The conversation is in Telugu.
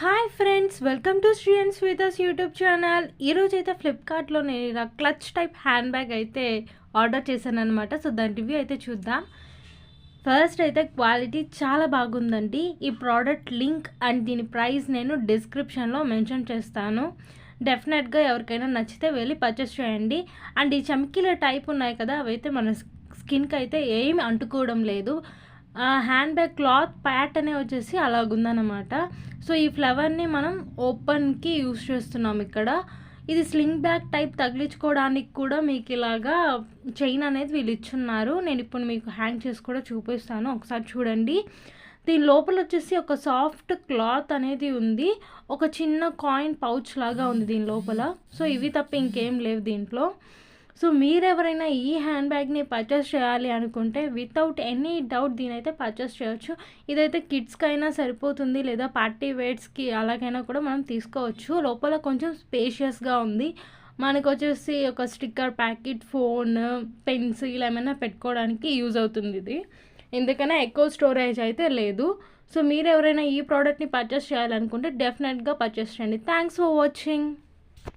Hi friends, welcome to Sri and Shweta's YouTube channel. ఈరోజు అయితే ఫ్లిప్కార్ట్లో నేను ఇలా క్లచ్ టైప్ హ్యాండ్ బ్యాగ్ అయితే ఆర్డర్ చేశాను అనమాట. సో దాని రివ్యూ అయితే చూద్దాం. ఫస్ట్ అయితే క్వాలిటీ చాలా బాగుందండి. ఈ ప్రోడక్ట్ లింక్ అండ్ దీని ప్రైస్ నేను డిస్క్రిప్షన్లో మెన్షన్ చేస్తాను. డెఫినెట్గా ఎవరికైనా నచ్చితే వెళ్ళి పర్చేస్ చేయండి. అండ్ ఈ చమ్కీల టైప్ ఉన్నాయి కదా, అవైతే మన స్కిన్కి అయితే ఏమి అంటుకోవడం లేదు. హ్యాండ్ బ్యాగ్ క్లాత్ ప్యాటర్నే వచ్చేసి అలాగుందన్నమాట. సో ఈ ఫ్లవర్ని మనం ఓపెన్కి యూస్ చేస్తున్నాం ఇక్కడ. ఇది స్లింగ్ బ్యాగ్ టైప్ తగిలించుకోవడానికి కూడా మీకు ఇలాగా చైన్ అనేది వీళ్ళు ఇచ్చున్నారు. నేను ఇప్పుడు మీకు హ్యాంగ్ చేసి కూడా చూపిస్తాను, ఒకసారి చూడండి. దీని లోపల వచ్చేసి ఒక సాఫ్ట్ క్లాత్ అనేది ఉంది. ఒక చిన్న కాయిన్ పౌచ్ లాగా ఉంది దీని లోపల. సో ఇవి తప్ప ఇంకేం లేవు దీంట్లో. సో మీరెవరైనా ఈ హ్యాండ్ బ్యాగ్ని పర్చేస్ చేయాలి అనుకుంటే వితౌట్ ఎనీ డౌట్ దీనైతే పర్చేస్ చేయొచ్చు. ఇదైతే కిడ్స్కి అయినా సరిపోతుంది, లేదా పార్టీ వేర్స్కి అలాగైనా కూడా మనం తీసుకోవచ్చు. లోపల కొంచెం స్పేషియస్గా ఉంది. మనకు వచ్చేసి ఒక స్టిక్కర్ ప్యాకెట్, ఫోన్, పెన్సిల్ ఏమైనా పెట్టుకోవడానికి యూజ్ అవుతుంది ఇది. ఎందుకైనా ఎక్కువ స్టోరేజ్ అయితే లేదు. సో మీరు ఎవరైనా ఈ ప్రోడక్ట్ని పర్చేస్ చేయాలనుకుంటే డెఫినెట్గా పర్చేస్ చేయండి. Thanks for watching.